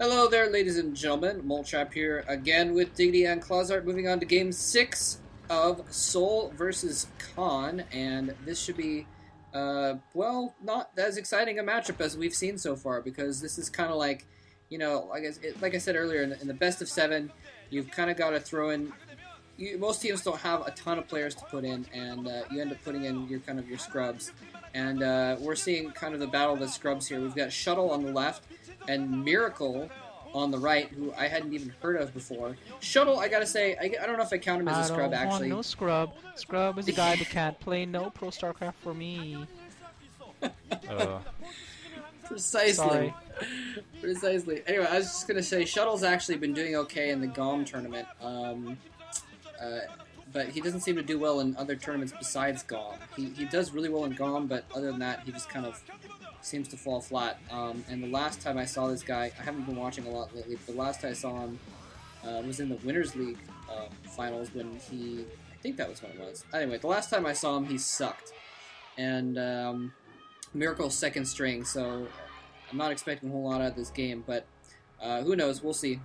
Hello there, ladies and gentlemen. Moltrap here again with Diggity and Clawsart. Moving on to Game 6 of Seoul versus Khan, and this should be, well, not as exciting a matchup as we've seen so far, because this is kind of like, like I said earlier, in the best of 7, you've kind of got to throw in. Most teams don't have a ton of players to put in, and you end up putting in your scrubs. And we're seeing kind of the battle of the scrubs here. We've got Shuttle on the left and Miracle on the right, who I hadn't even heard of before. Shuttle, I gotta say, I don't know if I count him as a I scrub, don't want actually. no scrub. Scrub is a guy that can't play no Pro StarCraft for me. Uh, Precisely. Sorry. Precisely. Anyway, I was just gonna say, Shuttle's actually been doing okay in the GOM tournament. But he doesn't seem to do well in other tournaments besides GOM. He does really well in GOM, but other than that, he just kind of seems to fall flat. And the last time I saw this guy, I haven't been watching a lot lately, but the last time I saw him was in the Winners League finals when I think that was when it was. Anyway, the last time I saw him, he sucked. And Miracle's second string, so I'm not expecting a whole lot out of this game, but who knows, we'll see.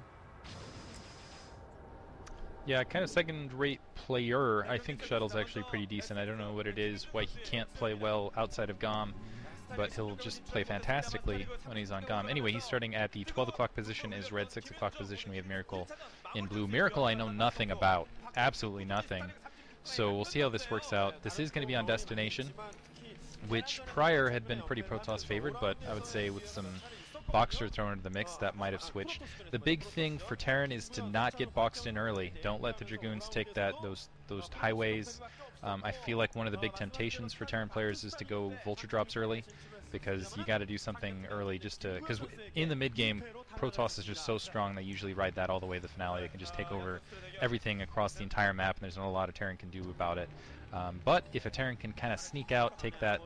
yeah, kind of second-rate player. I think Shuttle's actually pretty decent. I don't know what it is, why he can't play well outside of GOM, but he'll just play fantastically when he's on GOM. Anyway, he's starting at the 12 o'clock position, is red 6 o'clock position. We have Miracle in blue. Miracle I know nothing about, absolutely nothing. So we'll see how this works out. This is going to be on Destination, which prior had been pretty Protoss favored, but I would say with some Boxer thrown into the mix, that might have switched. The big thing for Terran is to not get boxed in early. Don't let the Dragoons take those highways. I feel like one of the big temptations for Terran players is to go Vulture drops early, because you got to do something early just to... Because in the mid-game, Protoss is just so strong, they usually ride that all the way to the finale. They can just take over everything across the entire map, and there's not a lot a Terran can do about it. But if a Terran can kind of sneak out, take that,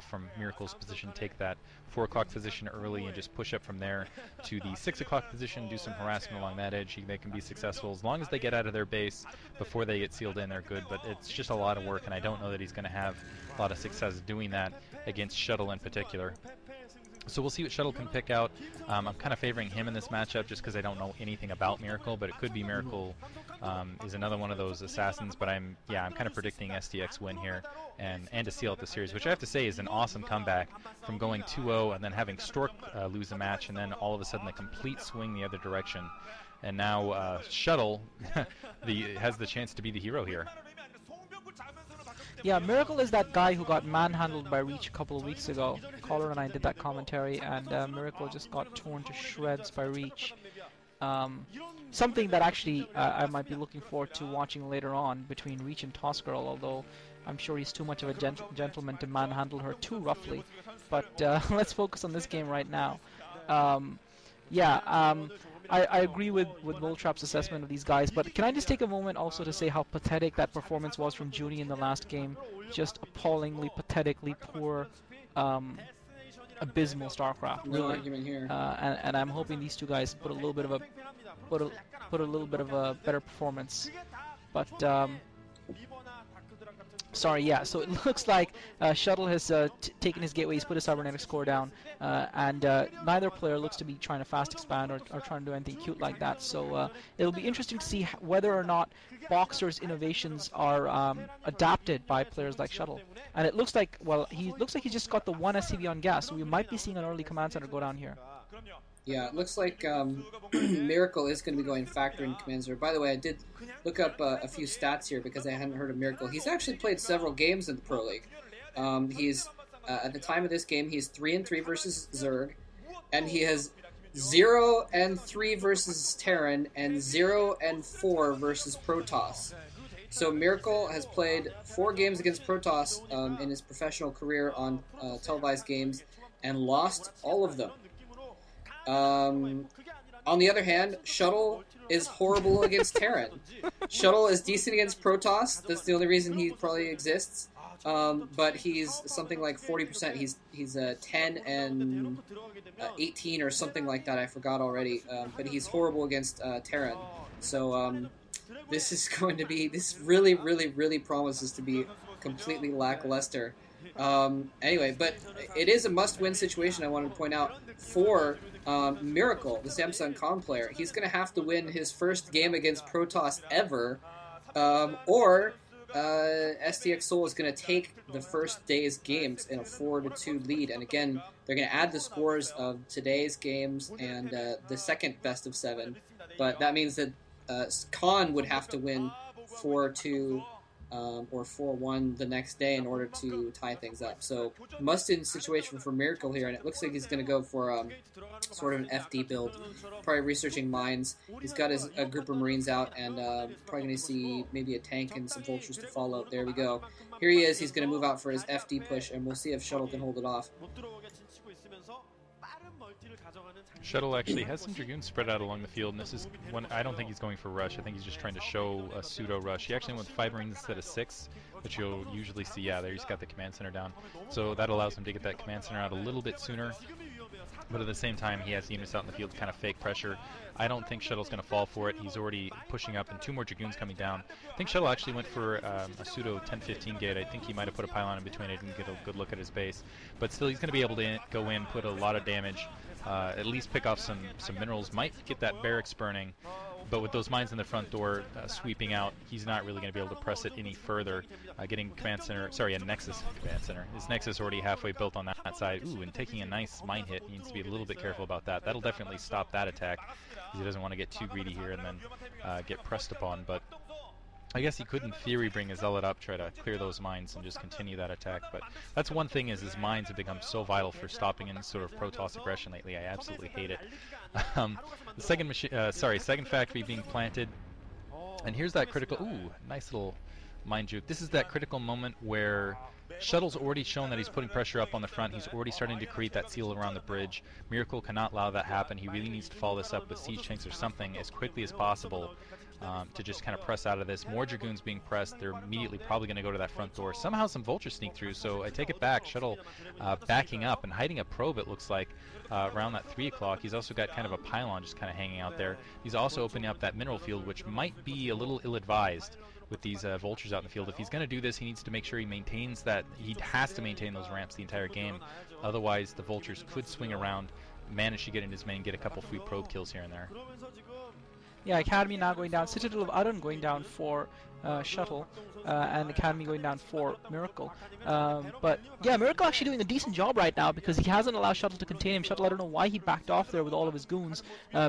from Miracle's position, take that 4 o'clock position early and just push up from there to the 6 o'clock position, do some harassment along that edge, they can be successful. As long as they get out of their base before they get sealed in, they're good, but it's just a lot of work, and I don't know that he's going to have a lot of success doing that against Shuttle in particular. So we'll see what Shuttle can pick out. I'm kind of favoring him in this matchup just because I don't know anything about Miracle, but it could be Miracle is another one of those assassins. But I'm kind of predicting STX win here and to seal out the series, which I have to say is an awesome comeback from going 2-0 and then having Stork lose a match and then all of a sudden a complete swing the other direction. And now Shuttle has the chance to be the hero here. Yeah, Miracle is that guy who got manhandled by Reach a couple of weeks ago. Caller and I did that commentary, and Miracle just got torn to shreds by Reach. Something that actually I might be looking forward to watching later on between Reach and Toss Girl, although I'm sure he's too much of a gentleman to manhandle her too roughly. But let's focus on this game right now. I agree with Voltrap's assessment of these guys, but can I just take a moment also to say how pathetic that performance was from Junie in the last game? Just appallingly, pathetically poor, abysmal StarCraft. No Really. argument here. And I'm hoping these two guys put a little bit of a better performance. But sorry, yeah, so it looks like Shuttle has taken his gateway, he's put his cybernetics core down, and neither player looks to be trying to fast expand or trying to do anything cute like that. So it'll be interesting to see whether or not Boxer's innovations are adapted by players like Shuttle. And it looks like, well, he looks like he's just got the one SCV on gas, so we might be seeing an early command center go down here. Yeah, it looks like Miracle is going to be going factor in command center. By the way, I did look up a few stats here because I hadn't heard of Miracle. He's actually played several games in the Pro League. He's at the time of this game, he's 3-3 versus Zerg, and he has 0-3 versus Terran and 0-4 versus Protoss. So Miracle has played 4 games against Protoss in his professional career on televised games and lost all of them. On the other hand, Shuttle is horrible against Terran. Shuttle is decent against Protoss. That's the only reason he probably exists. But he's something like 40%. He's 10 and 18 or something like that. I forgot already. But he's horrible against Terran. So this is going to be... This really, really, really promises to be completely lackluster. Anyway, but it is a must-win situation. I wanted to point out for Miracle, the Samsung Con player. He's going to have to win his first game against Protoss ever, or STX Seoul is going to take the first day's games in a 4-2 lead. And again, they're going to add the scores of today's games and the second best of 7. But that means that Con would have to win 4-2 or 4-1 the next day in order to tie things up. So must-win situation for Miracle here, and it looks like he's going to go for sort of an FD build, probably researching mines. He's got a group of Marines out, and probably going to see maybe a tank and some vultures to follow. There we go. Here he is. He's going to move out for his FD push, and we'll see if Shuttle can hold it off. Shuttle actually has some Dragoons spread out along the field, and this is one. I don't think he's going for rush. I think he's just trying to show a pseudo rush. He actually went with 5 Marines instead of 6, which you'll usually see. Yeah, there he's got the command center down, so that allows him to get that command center out a little bit sooner. But at the same time, he has units out in the field to kind of fake pressure. I don't think Shuttle's going to fall for it. He's already pushing up, and 2 more Dragoons coming down. I think Shuttle actually went for a pseudo 10-15 gate. I think he might have put a pylon in between. I didn't get a good look at his base. But still, he's going to be able to go in, put a lot of damage, at least pick off some minerals, might get that barracks burning. But with those mines in the front door sweeping out, he's not really going to be able to press it any further. Getting command center, sorry, a Nexus command center. His Nexus already halfway built on that side. Ooh, and taking a nice mine hit. He needs to be a little bit careful about that. That'll definitely stop that attack, because he doesn't want to get too greedy here and then get pressed upon. But I guess he could, in theory, bring a Zealot up, try to clear those mines, and just continue that attack. But that's one thing, is his mines have become so vital for stopping any sort of Protoss aggression lately. I absolutely hate it. The second factory being planted, and here's that critical. Ooh, nice little mine juke. This is that critical moment where Shuttle's already shown that he's putting pressure up on the front. He's already starting to create that seal around the bridge. Miracle cannot allow that happen. He really needs to follow this up with siege tanks or something as quickly as possible. To just kind of press out of this. More Dragoons being pressed. They're immediately probably going to go to that front door. Somehow some vultures sneak through, so I take it back. Shuttle backing up and hiding a probe, it looks like, around that 3 o'clock. He's also got kind of a pylon just kind of hanging out there. He's also opening up that mineral field, which might be a little ill-advised with these vultures out in the field. If he's going to do this, he needs to make sure he maintains that. He has to maintain those ramps the entire game. Otherwise, the vultures could swing around, manage to get in his main, get a couple free probe kills here and there. Yeah, Academy now going down. Citadel of Aran going down for Shuttle, and Academy going down for Miracle. But yeah, Miracle actually doing a decent job right now, because he hasn't allowed Shuttle to contain him. Shuttle, I don't know why he backed off there with all of his goons,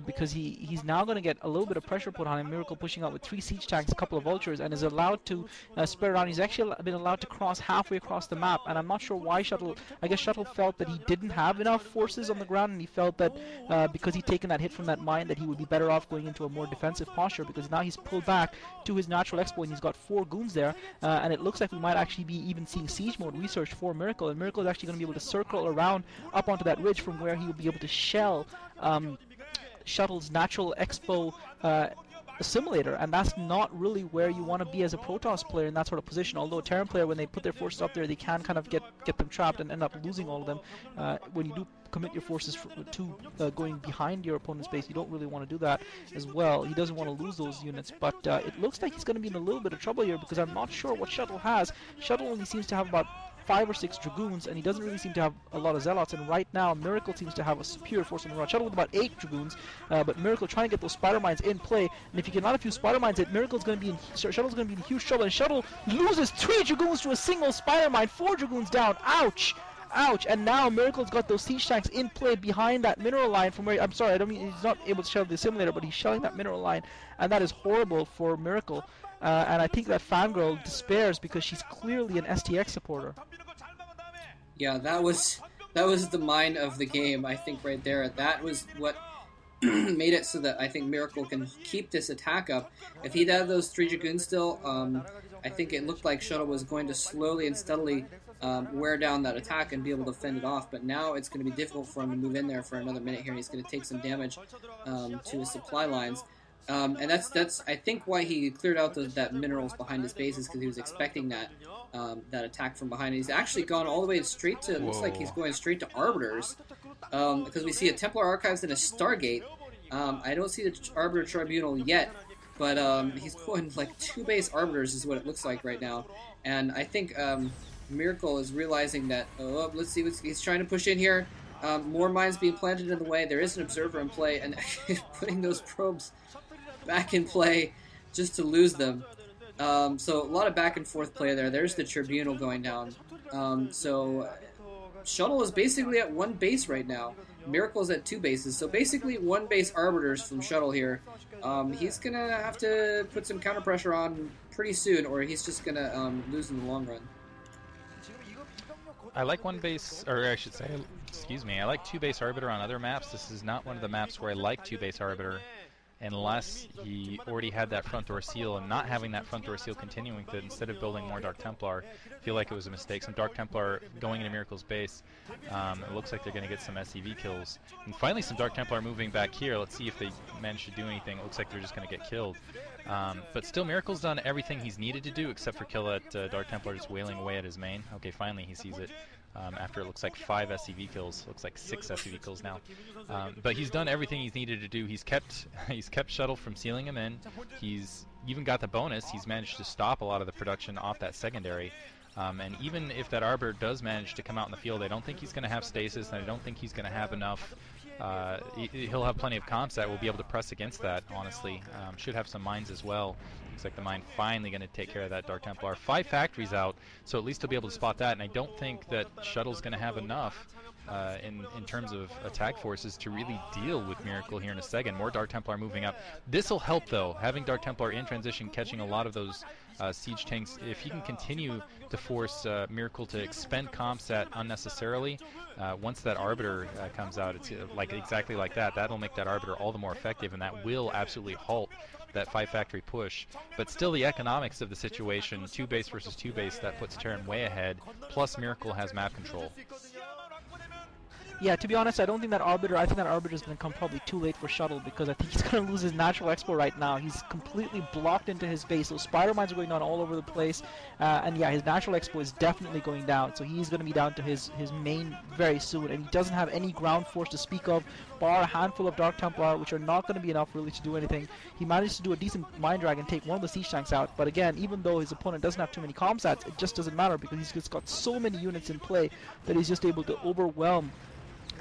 because he's now going to get a little bit of pressure put on him. Miracle pushing out with 3 siege tanks, a couple of vultures, and is allowed to spread around. He's actually been allowed to cross halfway across the map, and I'm not sure why Shuttle. I guess Shuttle felt that he didn't have enough forces on the ground, and he felt that because he'd taken that hit from that mine, that he would be better off going into a more defensive posture, because now he's pulled back to his natural expo, and he's got 4 goons there, and it looks like we might actually be even seeing siege mode research for Miracle, and Miracle is actually going to be able to circle around up onto that ridge, from where he will be able to shell Shuttle's natural expo simulator, and that's not really where you want to be as a Protoss player in that sort of position. Although a Terran player, when they put their forces up there, they can kind of get them trapped and end up losing all of them. When you do commit your forces to going behind your opponent's base, you don't really want to do that as well. He doesn't want to lose those units, but it looks like he's going to be in a little bit of trouble here, because I'm not sure what Shuttle has. Shuttle only seems to have about 5 or 6 Dragoons, and he doesn't really seem to have a lot of Zealots, and right now Miracle seems to have a superior force on the run. Shuttle with about 8 Dragoons, but Miracle trying to get those Spider Mines in play, and if he can not a few Spider Mines hit, Shuttle's going to be in huge trouble, and Shuttle loses 3 Dragoons to a single Spider Mine, 4 Dragoons down. Ouch! Ouch! And now Miracle's got those siege tanks in play behind that mineral line from where, I'm sorry, I don't mean he's not able to shell the simulator, but he's shelling that mineral line, and that is horrible for Miracle. And I think that Fangirl despairs, because she's clearly an STX supporter. Yeah, that was the mine of the game, I think, right there. That was what made it so that I think Miracle can keep this attack up. If he'd had those 3 Dragoons still, I think it looked like Shuttle was going to slowly and steadily wear down that attack and be able to fend it off. But now it's going to be difficult for him to move in there for another minute here, and he's going to take some damage to his supply lines. And that's I think why he cleared out that minerals behind his base, is because he was expecting that attack from behind. And he's actually gone all the way straight to, it looks like he's going straight to Arbiters, because we see a Templar Archives and a Stargate. I don't see the Arbiter Tribunal yet, but he's going like 2 base Arbiters is what it looks like right now. And I think Miracle is realizing that, oh, let's see what he's trying to push in here. More mines being planted in the way. There is an observer in play, and putting those probes back in play just to lose them. So a lot of back and forth play there. There's the Tribunal going down. So Shuttle is basically at one base right now. Miracle's at two bases. So basically one base arbiters from Shuttle here. He's going to have to put some counter pressure on pretty soon, or he's just going to lose in the long run. I like one base, or I should say, excuse me, I like two base arbiter on other maps. This is not one of the maps where I like two base arbiter unless he already had that front door seal, and not having that front door seal continuing with it instead of building more Dark Templar, I feel like it was a mistake. Some Dark Templar going into Miracle's base. It looks like they're going to get some SCV kills. And finally some Dark Templar moving back here. Let's see if they manage to do anything. It looks like they're just going to get killed. But still, Miracle's done everything he's needed to do except for kill that Dark Templar just wailing away at his main. Okay, finally he sees it. After it looks like 5 SCV kills, looks like 6 SCV kills now. But he's done everything he's needed to do. He's kept Shuttle from sealing him in. He's even got the bonus. He's managed to stop a lot of the production off that secondary. And even if that Arbiter does manage to come out in the field, I don't think he's going to have stasis, and I don't think he's going to have enough. He'll have plenty of comps that will be able to press against that, honestly. Should have some mines as well. Looks like the mine finally going to take care of that Dark Templar. 5 factories out, so at least he'll be able to spot that, and I don't think that Shuttle's going to have enough in terms of attack forces to really deal with Miracle here in a second. More Dark Templar moving up. This will help, though, having Dark Templar in transition, catching a lot of those siege tanks. If he can continue to force Miracle to expend Comsat unnecessarily, once that Arbiter comes out, it's like exactly like that. That'll make that Arbiter all the more effective, and that will absolutely halt that 5 factory push. But still, the economics of the situation, 2 base versus 2 base, that puts Terran way ahead, plus Miracle has map control. Yeah, to be honest, I don't think that Arbiter, I think that Arbiter is going to come probably too late for Shuttle, because I think he's going to lose his natural expo right now. He's completely blocked into his base, so spider mines are going down all over the place, and yeah, his natural expo is definitely going down, so he's going to be down to his main very soon, and he doesn't have any ground force to speak of, bar a handful of Dark Templar, which are not going to be enough really to do anything. He managed to do a decent Mine Drag and take one of the siege tanks out, but again, even though his opponent doesn't have too many comsats, it just doesn't matter, because he's just got so many units in play that he's just able to overwhelm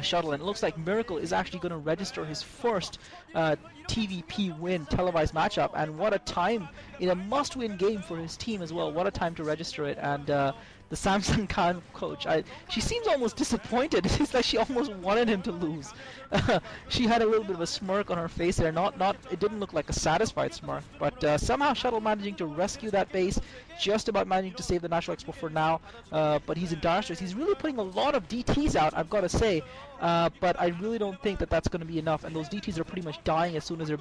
Shuttle, and it looks like Miracle is actually going to register his first TVP win televised matchup, and what a time in a must-win game for his team as well. What a time to register it, and the Samsung Khan coach, she seems almost disappointed. It's like she almost wanted him to lose. She had a little bit of a smirk on her face there. It didn't look like a satisfied smirk, but somehow Shuttle managing to rescue that base, just about managing to save the National Expo for now. But he's in dire straits. He's really putting a lot of DTs out, I've got to say. But I really don't think that that's going to be enough, and those DTs are pretty much dying as soon as they're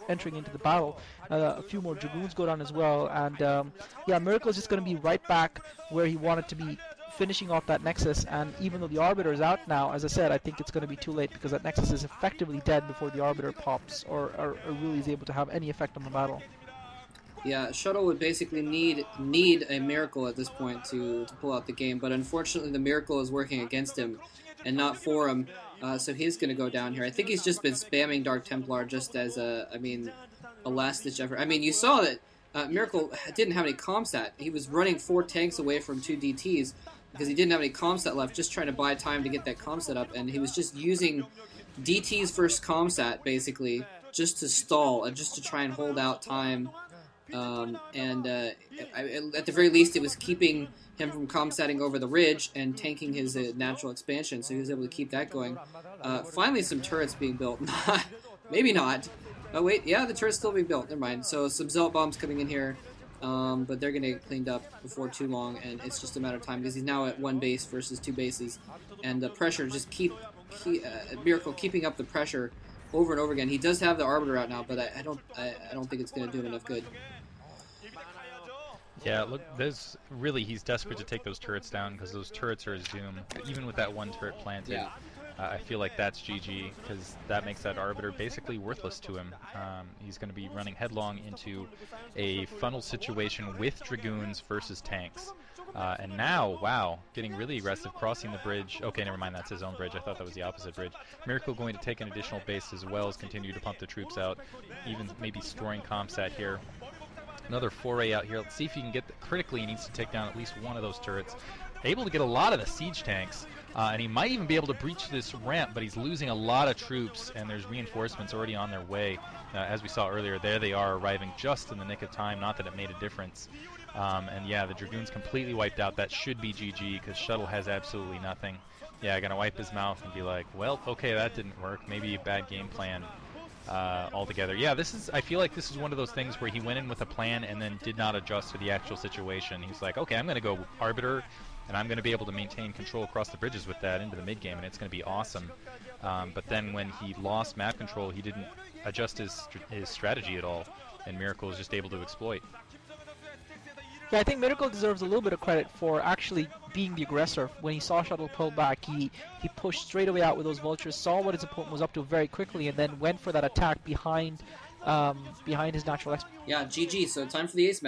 entering into the battle. A few more Dragoons go down as well, and yeah, Miracle is just going to be right back where he wanted to be, finishing off that Nexus. And even though the Arbiter is out now, as I said, I think it's going to be too late, because that Nexus is effectively dead before the Arbiter pops or really is able to have any effect on the battle. Yeah, Shuttle would basically need a Miracle at this point to pull out the game, but unfortunately the Miracle is working against him and not for him, so he's going to go down here. I think he's just been spamming Dark Templar just as a last-ditch effort. I mean, you saw that Miracle didn't have any Comsat. He was running 4 tanks away from 2 DTs because he didn't have any Comsat left, just trying to buy time to get that Comsat up, and he was just using DT's first Comsat, basically, just to stall and just to try and hold out time. At the very least, it was keeping him from comsatting over the ridge and tanking his natural expansion, so he was able to keep that going. Finally, some turrets being built. Maybe not. Oh, wait, yeah, the turret's still being built. Never mind. So some Zealot bombs coming in here, but they're going to get cleaned up before too long, and it's just a matter of time, because he's now at 1 base versus 2 bases, and the pressure just Miracle keeping up the pressure over and over again. He does have the Arbiter out now, but I don't think it's going to do him enough good. Yeah, look, he's desperate to take those turrets down, because those turrets are a zoom. Even with that 1 turret planted, yeah. I feel like that's GG, because that makes that Arbiter basically worthless to him. He's going to be running headlong into a funnel situation with Dragoons versus tanks. And now, wow, getting really aggressive, crossing the bridge. Okay, never mind, that's his own bridge. I thought that was the opposite bridge. Miracle going to take an additional base as well as continue to pump the troops out, even maybe storing Comsat here. Another foray out here. Let's see if he can get critically. He needs to take down at least one of those turrets. Able to get a lot of the siege tanks, and he might even be able to breach this ramp, but he's losing a lot of troops, and there's reinforcements already on their way. As we saw earlier, there they are, arriving just in the nick of time. Not that it made a difference. And yeah, the Dragoons completely wiped out. That should be GG, because Shuttle has absolutely nothing. Yeah, gonna wipe his mouth and be like, well, okay, that didn't work. Maybe a bad game plan altogether. Yeah, I feel like this is one of those things where he went in with a plan and then did not adjust to the actual situation. He's like, okay, I'm gonna go Arbiter, and I'm going to be able to maintain control across the bridges with that into the mid game, and it's going to be awesome. But then when he lost map control, he didn't adjust his strategy at all, and Miracle was just able to exploit. Yeah, I think Miracle deserves a little bit of credit for actually being the aggressor. When he saw Shuttle pull back, he pushed straight away out with those vultures, saw what his opponent was up to very quickly, and then went for that attack behind his natural expert. Yeah, GG. So time for the ace match.